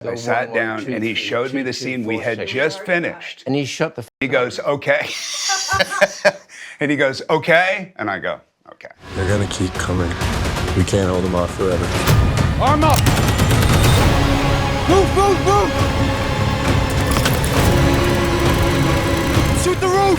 I sat down and he showed me the scene we had just finished. And he shut the He goes, okay. And he goes, okay. And I go, okay. They're gonna keep coming. We can't hold them off forever. Arm up! Move, move, move! Shoot the roof!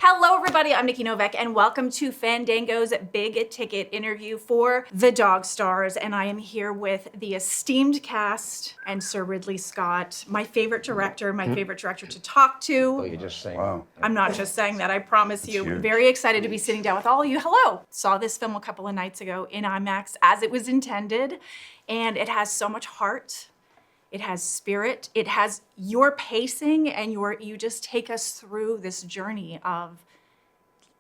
Hello, everybody. I'm Nikki Novak, and welcome to Fandango's Big Ticket interview for The Dog Stars. And I am here with the esteemed cast and Sir Ridley Scott, my favorite director to talk to. Oh, you're just saying. Wow. I'm not just saying that, I promise you. huge. Very excited to be sitting down with all of you. Hello. Saw this film a couple of nights ago in IMAX as it was intended, and it has so much heart. It has spirit. It has your pacing, and you just take us through this journey of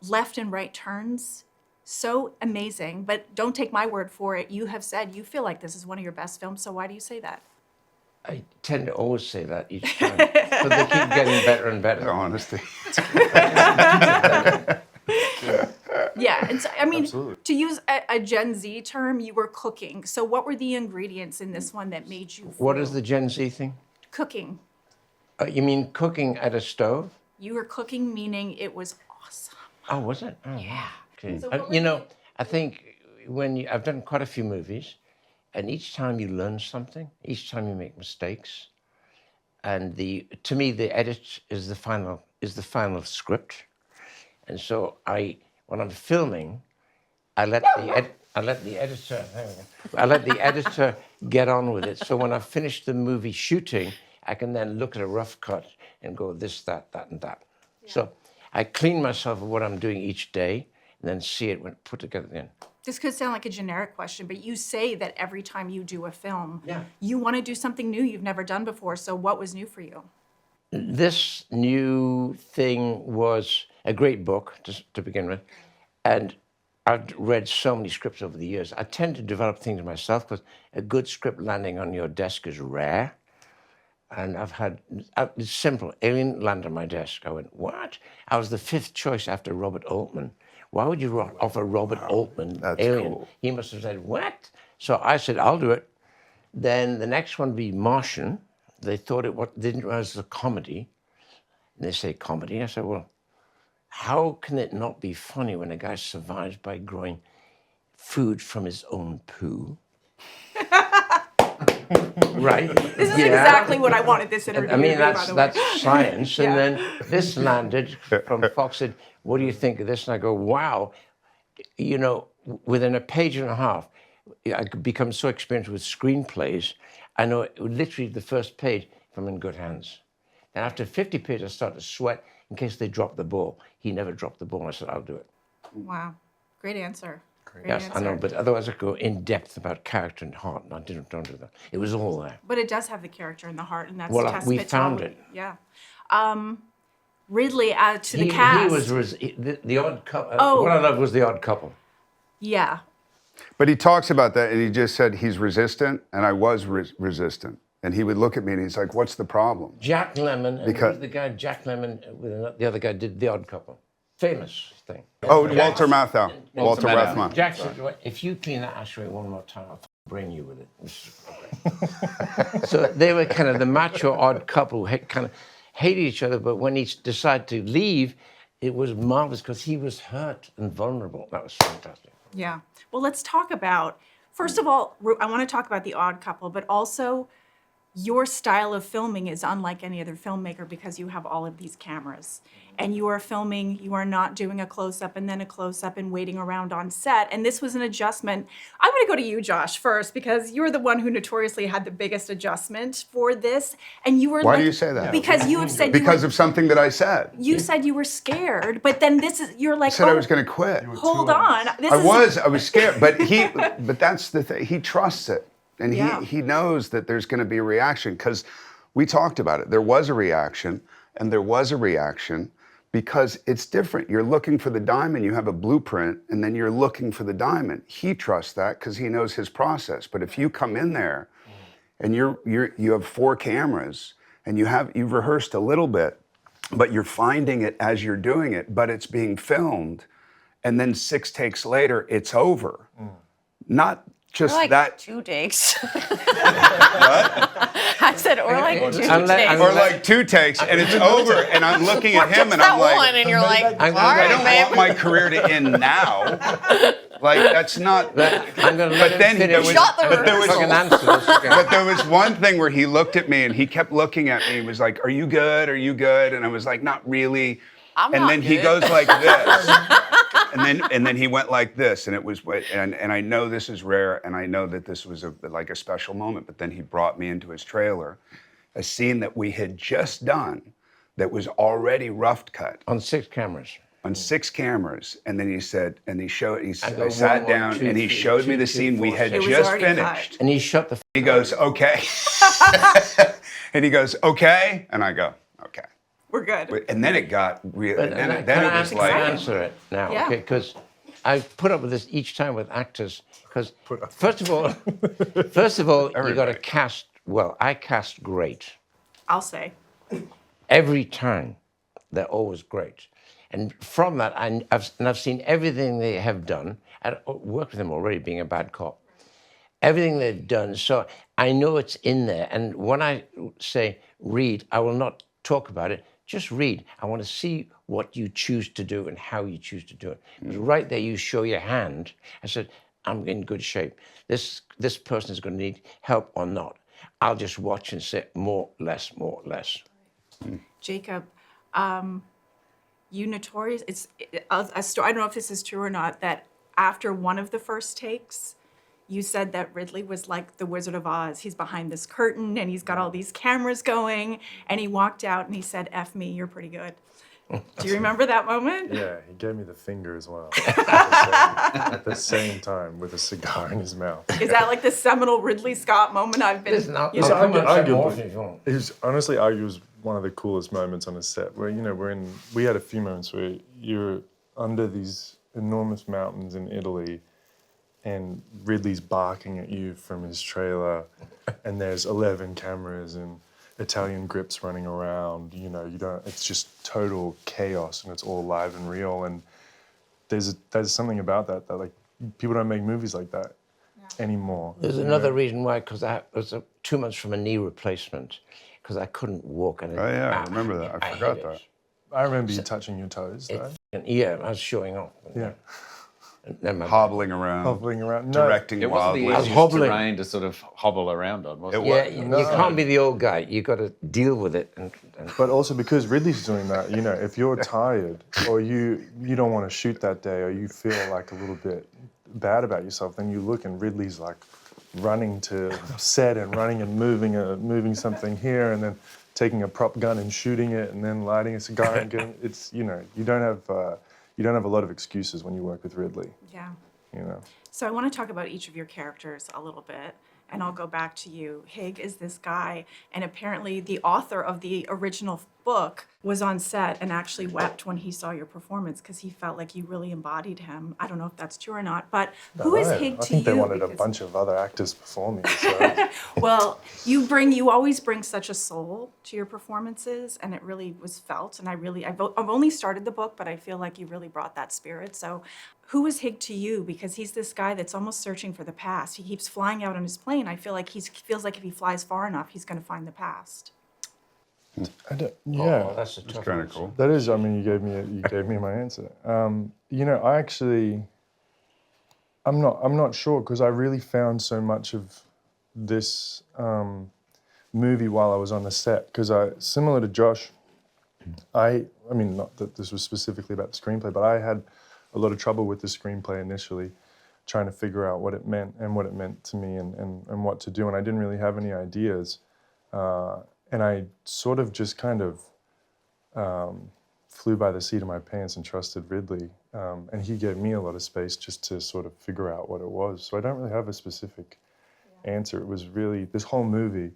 left and right turns. So amazing. But don't take my word for it. You have said you feel like this is one of your best films. So why do you say that? I tend to always say that each time. So they keep getting better and better. Honesty. Yeah, and so, I mean, Absolutely. to use a Gen Z term, you were cooking. So what were the ingredients in this one that made you What is the Gen Z thing? cooking? You mean cooking at a stove? You were cooking, meaning it was awesome. Oh, was it? Oh, Yeah. okay. So what You were know, the- I think I've done quite a few movies, and each time you learn something, each time you make mistakes, and to me the edit is the final script, and so when I'm filming, I let the editor get on with it. So when I finish the movie shooting, I can then look at a rough cut and go this, that, and that. Yeah. So I clean myself of what I'm doing each day, and then see it when put together at the end. This could sound like a generic question, but you say that every time you do a film, Yeah. you want to do something new you've never done before. So what was new for you? This new thing was a great book to begin with, and I've read so many scripts over the years. I tend to develop things myself because a good script landing on your desk is rare. And it's simple. Alien landed on my desk. I went, what? I was the fifth choice after Robert Altman. Why would you offer Robert Altman that's Alien? cool. He must have said, what? So I said, I'll do it. Then the next one would be Martian. They thought they didn't realize it was a comedy. And they say comedy. I said, well, how can it not be funny when a guy survives by growing food from his own poo? Right. This is exactly what I wanted this interview I mean, to be, by the way. that's science. Yeah. And then this landed from Fox said, what do you think of this? And I go, wow. You know, within a page and a half, I could become so experienced with screenplays. I know literally the first page, if I'm in good hands. And after 50 pages, I start to sweat in case they drop the ball. He never dropped the ball. I said, I'll do it. Wow. Great answer. Great Yes, answer. I know, but otherwise I go in depth about character and heart, and I don't do that. It was all there. But it does have the character and the heart, and that's Well, testament we found to it. Yeah. Ridley, to the He cast. was the odd couple. Oh. What I loved was the odd couple. Yeah. But he talks about that, and he just said he's resistant, and I was resistant. And he would look at me, and he's like, what's the problem? Jack Lemmon, and Because- who's the guy Jack Lemmon with the other guy did the odd couple. Famous thing. Oh, Walter Matthau. Walter Matthau. Rathman. Jack said, if you clean that ashtray one more time, I'll bring you with it. So they were kind of the macho odd couple who kind of hated each other, but when he decided to leave, it was marvelous because he was hurt and vulnerable. That was fantastic. Yeah. Well, let's talk about, first of all, I want to talk about The Odd Couple, but also your style of filming is unlike any other filmmaker because you have all of these cameras. And you are filming, you are not doing a close-up and then a close-up and waiting around on set. And this was an adjustment. I'm going to go to you, Josh, first, because you're the one who notoriously had the biggest adjust for this. And you were Why do you say that? Because you have said Because of something that I said. you said you were scared, but then you're like, I said I oh, was going to quit. hold on. I was scared, but that's the thing. He trusts it, and Yeah. he knows that there's going to be a reaction because we talked about it. There was a reaction, and there was a reaction because it's different. You're looking for the diamond, you have a blueprint, and then you're looking for the diamond. He trusts that because he knows his process. But if you come in there, and you have 4 cameras, and you've rehearsed a little bit, but you're finding it as you're doing it, but it's being filmed, and then 6 takes later, it's over. not just Or like that. 2 takes. I said, or like 2 takes. Or like 2 takes, and it's over, and I'm looking at him, and that I'm like, one, and you're like, all I right, don't babe. want my career to end now. Like, that's not. I'm going to But then there was, Shot the but there was, fucking answer this again. but there was one thing where he looked at me, and he kept looking at me. He was like, "Are you good? Are you good?" And I was like, "Not really." I'm And not then he good. goes like this, and then he went like this, and it was, and I know this is rare, and I know that this was like a special moment. But then he brought me into his trailer, a scene that we had just done, that was already rough cut On 6 cameras. on 6 cameras, and then he said, and he showed, I go, I sat 1, down, 2, and he 3, showed me 2, the 2, scene we 4, had 6. It was just already finished. cut. And he shut the He goes, okay. And he goes, okay. And I go, okay. We're good. And then it got real. But Then can it I was can like, I answer it now, Yeah. okay? Because I put up with this each time with actors. Because first of all, you got to cast well. I cast great I'll say. every time. They're always great, and from that, I've seen everything they have done. I worked with them already, being a bad cop. Everything they've done, so I know it's in there. And when I say read, I will not talk about it. Just read. I want to see what you choose to do and how you choose to do it. Because right there, you show your hand. I said, I'm in good shape. This person is going to need help or not. I'll just watch and say more, less, more, less. Jacob, you notorious. It's a story. I don't know if this is true or not. That after one of the first takes, you said that Ridley was like the Wizard of Oz. He's behind this curtain and he's got all these cameras going. And he walked out and he said, "F me, you're pretty good." Do you remember that moment? Yeah, he gave me the finger as well. At the same time, with a cigar in his mouth. Is that like the seminal Ridley Scott moment I've been? Listen, I'll you know, come and say arguably- more if you want. It was honestly, arguably one of the coolest moments on a set. Where we had a few moments where you're under these enormous mountains in Italy, and Ridley's barking at you from his trailer, and there's 11 cameras and Italian grips running around. It's just total chaos, and it's all live and real. And there's something about that like people don't make movies like that anymore. There's another reason why, because I was 2 months from a knee replacement, because I couldn't walk. And oh yeah, I remember that. I forgot hate that. it. I remember you touching your toes, though. And yeah, I was showing off. Yeah. And then my Hobbling around, Hobbling around. No, directing It wasn't the wildly. I was easiest hobbling. terrain to sort of hobble around on, was it? It Yeah, was. you can't be the old guy. You got to deal with it. And but also because Ridley's doing that, if you're tired or you don't want to shoot that day or you feel like a little bit bad about yourself, then you look and Ridley's like running to set and running and moving something here and then taking a prop gun and shooting it and then lighting a cigar and getting it's you don't have a lot of excuses when you work with Ridley. Yeah. So I want to talk about each of your characters a little bit, and I'll go back to you. Hig is this guy, and apparently the author of the original book was on set and actually wept when he saw your performance because he felt like you really embodied him. I don't know if that's true or not, but who is Hig to you? I think they wanted a Because- bunch of other actors before me. So. Well, you always bring such a soul to your performances, and it really was felt. And I've only started the book, but I feel like you really brought that spirit. So, who is Hig to you? Because he's this guy that's almost searching for the past. He keeps flying out on his plane. I feel like he feels like if he flies far enough, he's going to find the past. Yeah. oh, that's a tough Kind of answer. cool. That is, I mean, you gave me my answer. I actually, I'm not sure because I really found so much of this movie while I was on the set. Because similar to Josh, I mean, not that this was specifically about the screenplay, but I had a lot of trouble with the screenplay initially, trying to figure out what it meant and what it meant to me and what to do. And I didn't really have any ideas. And I sort of just kind of flew by the seat of my pants and trusted Ridley. And he gave me a lot of space just to sort of figure out what it was. So I don't really have a specific answer. It was really, this whole movie,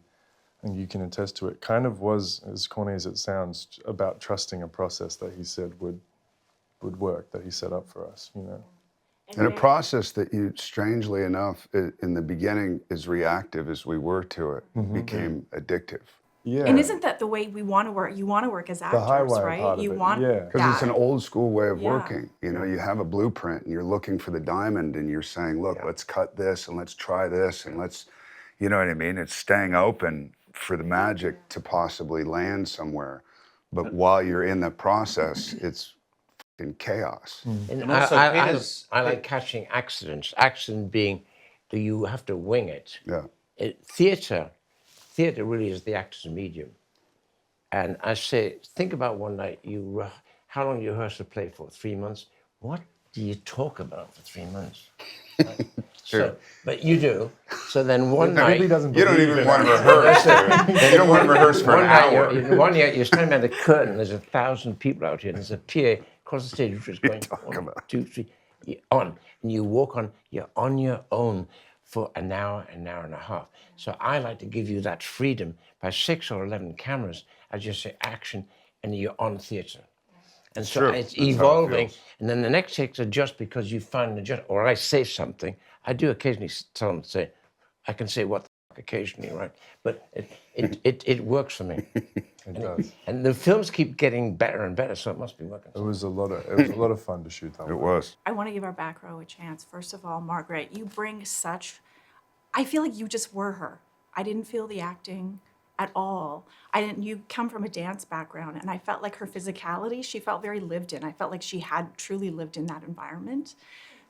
and you can attest to it, kind of was, as corny as it sounds, about trusting a process that he said would work, that he set up for us, And a process that you, strangely enough, in the beginning, as reactive as we were to it, became addictive. Yeah. And isn't that the way we want to work? You want to work as actors, high wire right? part of You it, want yeah. Because it's an that. old school way of Yeah. working. You know, you have a blueprint and you're looking for the diamond and you're saying, look, let's cut this and let's try this and let's, you know what I mean? It's staying open for the magic to possibly land somewhere. But while you're in the process, it's fucking chaos. And And also Peter's- I like catching accidents. Accident being that you have to wing it. Yeah. Theatre really is the actor's medium. And I say, think about one night, how long you rehearse a play for? 3 months? What do you talk about for 3 months? So, but you do. So then one night... Ridley doesn't You don't believe even in want to it. rehearse. You don't want to rehearse for one an night, hour. one night you're standing by the curtain, there's 1,000 people out here, and there's a PA across the stage which is going talking 1, about? 2, 3, you're on. And you walk on, you're on your own for an hour and a half. So I like to give you that freedom by 6 or 11 cameras. I just say action, and you're on theatre. And so True. it's That's how it evolving. feels. And then the next takes are just because you find the just, or I say something. I do occasionally tell them, say, I can say what the fuck occasionally, right? But it works for me. It does. And the films keep getting better and better, so it must be working. It was a lot of fun to shoot that It one. was. I want to give our back row a chance. First of all, Margaret, you bring such, I feel like you just were her. I didn't feel the acting at all. You come from a dance background, and I felt like her physicality, she felt very lived in. I felt like she had truly lived in that environment.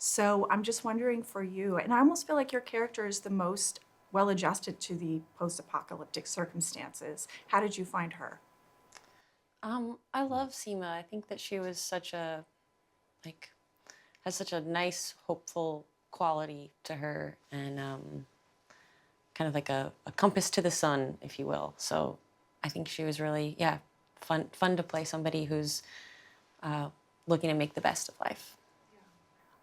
So I'm just wondering for you, and I almost feel like your character is the most well-adjusted to the post-apocalyptic circumstances. How did you find her? I love Seema. I think that she was has such a nice, hopeful quality to her, and kind of like a compass to the sun, if you will. So I think she was really, fun to play somebody who's looking to make the best of life.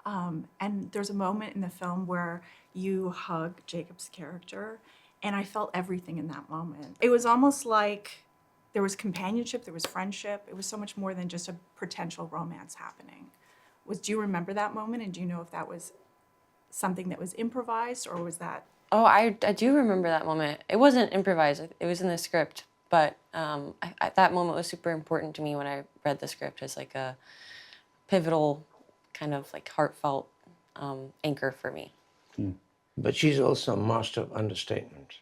And there's a moment in the film where you hug Jacob's character, and I felt everything in that moment. It was almost like there was companionship, there was friendship. It was so much more than just a potential romance happening. Do you remember that moment, and do you know if that was something that was improvised, or was that? Oh, I do remember that moment. It wasn't improvised. It was in the script, but that moment was super important to me when I read the script as like a pivotal, kind of like heartfelt anchor for me. But she's also a master of understatement.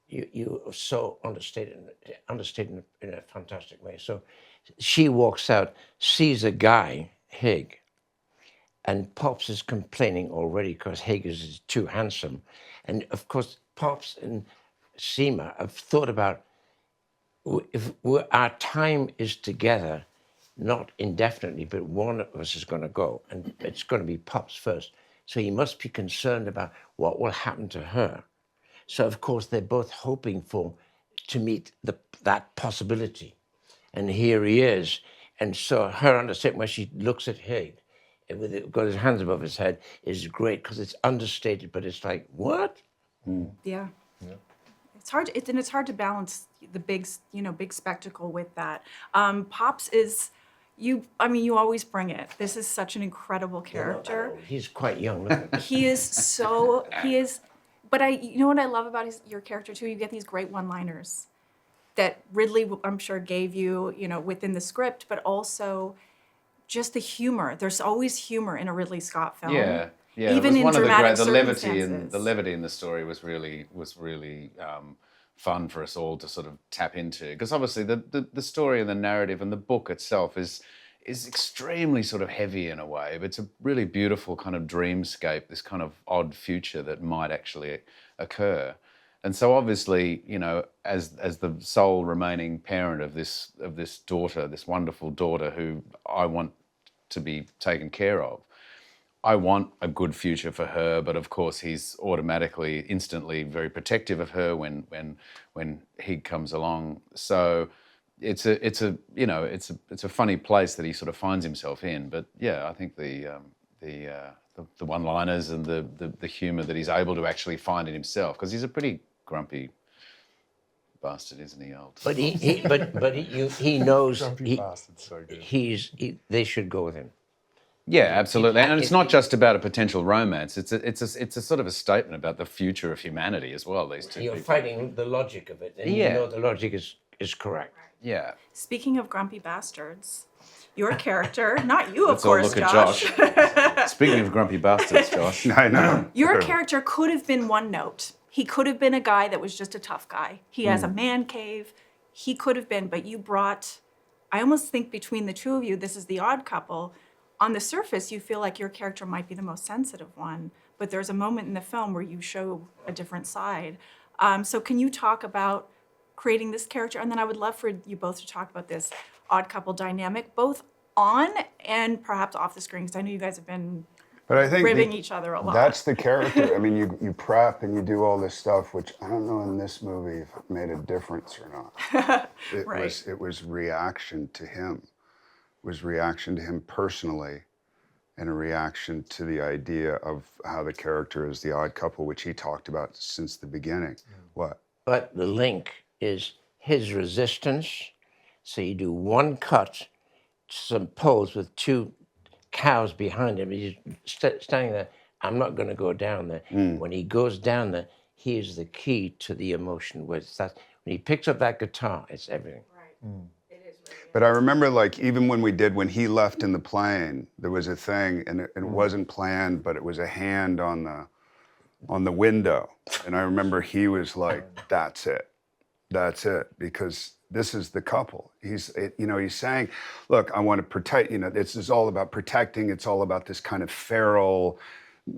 You are so understated in a fantastic way. So she walks out, sees a guy, Hig, and Pops is complaining already because Hig is too handsome. And of course, Pops and Seema have thought about if our time is together, not indefinitely, but one of us is going to go, and it's going to be Pops first. So he must be concerned about what will happen to her. So of course they're both hoping to meet that possibility, and here he is. And so her understanding when she looks at Hig, got his hands above his head, is great because it's understated, but it's like what? Yeah. It's hard. It's hard to balance the big spectacle with that. Pops is. You always bring it. This is such an incredible character. He's quite young. Look at him. He is, but you know what I love about your character too? You get these great one-liners that Ridley, I'm sure, gave you, within the script, but also just the humor. There's always humor in a Ridley Scott film. Yeah. Even in dramatic circumstances. The levity in the story was really fun for us all to sort of tap into, because obviously the story and the narrative and the book itself is extremely sort of heavy in a way, but it's a really beautiful kind of dreamscape, this kind of odd future that might actually occur. And so obviously, as the sole remaining parent of this daughter, this wonderful daughter who I want to be taken care of, I want a good future for her, but of course he's automatically, instantly very protective of her when he comes along. So it's a funny place that he sort of finds himself in. But yeah, I think the one-liners and the humour that he's able to actually find in himself, because he's a pretty grumpy bastard, isn't he, old? But he knows Grumpy bastard's so good. they should go with him. Yeah, absolutely. And it's not just about a potential romance. It's a sort of a statement about the future of humanity as well, these two You're people. fighting the logic of it, and you Yeah. know the logic is correct. Yeah. Speaking of grumpy bastards, your character, not you, of Let's all course, look at Josh. Speaking of grumpy bastards, Josh. I know. Your character could have been one note. He could have been a guy that was just a tough guy. He has a man cave. He could have been, but you brought, I almost think between the two of you, this is the odd couple. On the surface, you feel like your character might be the most sensitive one, but there's a moment in the film where you show a different side. So can you talk about creating this character? And then I would love for you both to talk about this odd couple dynamic, both on and perhaps off the screen, because I know you guys have been But I think ribbing each other a lot. that's the character. I mean, you prep and you do all this stuff, which I don't know in this movie if it made a difference or not. It was reaction to him. It was reaction to him personally, and a reaction to the idea of how the character is the odd couple, which he talked about since the beginning. What? But the link is his resistance. So you do one cut, some pose with two cows behind him. He's standing there. I'm not going to go down there. When he goes down there, he is the key to the emotion. When he picks up that guitar, it's everything. Right. But I remember, like, even when he left in the plane, there was a thing, and it wasn't planned, but it was a hand on the window. And I remember he was like, that's it, because this is the couple. He's saying, look, I want to protect, this is all about protecting. It's all about this kind of feral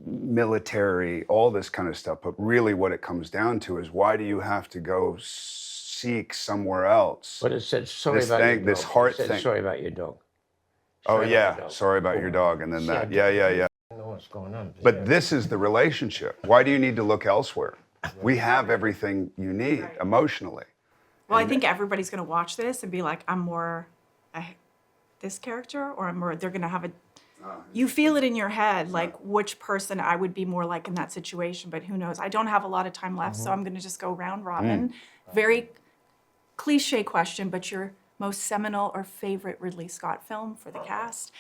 military, all this kind of stuff. But really what it comes down to is, why do you have to go seek somewhere else? But it said, sorry This about thing, your dog. this heart It said, thing. sorry about your dog. Oh, Sorry about yeah, your dog. sorry about your dog. And then See, that, I yeah. don't know what's going on. But this is the relationship. Why do you need to look elsewhere? We have everything you need emotionally. Well, I think everybody's going to watch this and be like, I'm more this character, or I'm more, they're going to have you feel it in your head, like which person I would be more like in that situation, but who knows? I don't have a lot of time left, so I'm going to just go round robin. Very cliche question, but your most seminal or favorite Ridley Scott film for the cast?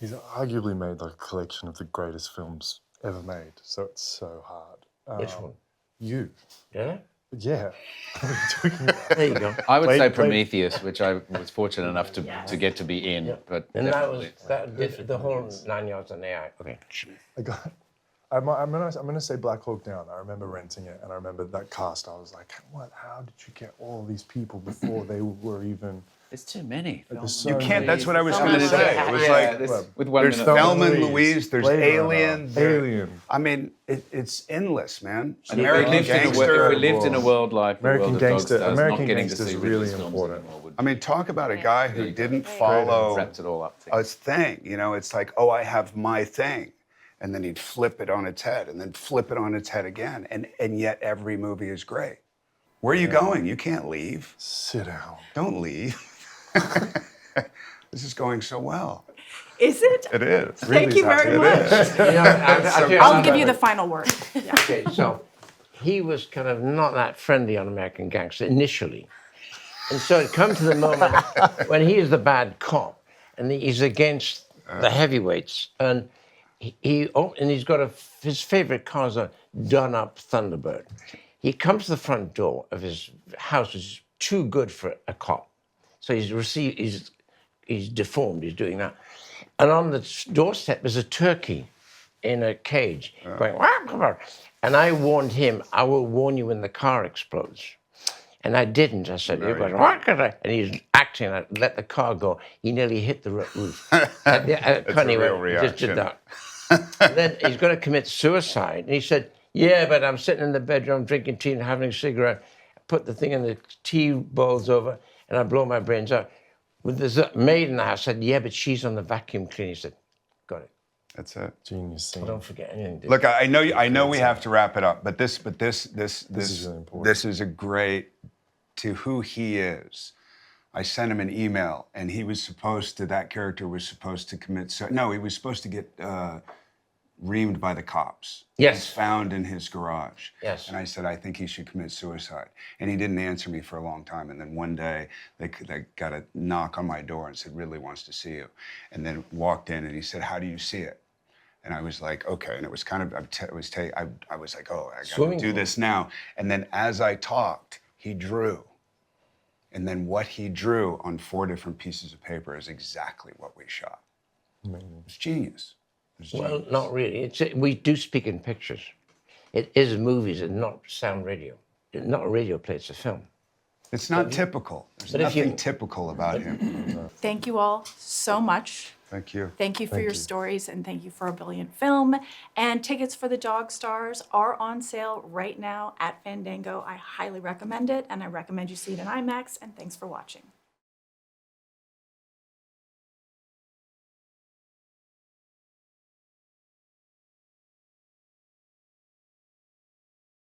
He's arguably made like a collection of the greatest films ever made, so it's so hard. Which one? You. Yeah? Yeah. What are you talking about? There you go. I would say Blade- Prometheus, which I was fortunate enough to get to be in. But And definitely. that did the whole 9 yards on AI. Okay. I'm gonna say Black Hawk Down. I remember renting it, and I remember that cast. I was like, what? How did you get all these people before they were even? There's too many. There's so You can't, many. that's what I was Thelma going to and say. Louise. It was Yeah, like, with 1 there's minute. Thelma and Louise, Louise, there's Blade Runner, Alien. Alien. I mean, it's endless, man. And if American we lived Gangster. in a world like the American world of Gangster- Dog Stars, American not getting to Gangster's see really Ridley's films important. anymore would I mean, talk about a guy who didn't wrapped follow it all up. a thing. It's like, oh, I have my thing. And then he'd flip it on its head and then flip it on its head again. And yet every movie is great. Where are you going? You can't leave. Sit down. Don't leave. This is going so well. Is it? It is. Thank you very much. I'll give you the final word. Yeah. Okay, so he was kind of not that friendly on American Gangster initially. And so it comes to the moment when he is the bad cop and he's against the heavyweights. And he's got his favorite car is a done-up Thunderbird. He comes to the front door of his house, which is too good for a cop. So he's deformed, he's doing that. And on the doorstep is a turkey in a cage going, wah, wah, wah. And I warned him, I will warn you when the car explodes. And I didn't. I said, you're going, wah, wah, wah. And he's acting, I let the car go. He nearly hit the roof. Connie real went, just did reaction. that. And then he's going to commit suicide. And he said, yeah, but I'm sitting in the bedroom drinking tea and having a cigarette. I put the thing in the tea bowls over and I blow my brains out. With this maid in the house, I said, yeah, but she's on the vacuum cleaner. He said, got it. That's it. Genius scene. Don't forget anything. Dude. Look, I know we have to wrap it up, but this is really important. This is a great to who he is. I sent him an email, and that character was supposed to commit. No, he was supposed to get reamed by the cops. Yes. And found in his garage. Yes. And I said, I think he should commit suicide. And he didn't answer me for a long time. And then one day they got a knock on my door and said, Ridley wants to see you. And then walked in and he said, how do you see it? And I was like, okay. And it was kind of, I was like, oh, I got to Swimming do pool. this now. And then as I talked, he drew. And then what he drew on 4 different pieces of paper is exactly what we shot. It's genius. It's Well, genius. not really. We do speak in pictures. It is movies and not sound radio. Not a radio play, it's a film. It's not typical. There's but if you- nothing typical about him. Thank you all so much. Thank you. Thank you for your stories and thank you for a brilliant film. And tickets for the Dog Stars are on sale right now at Fandango. I highly recommend it and I recommend you see it in IMAX, and thanks for watching.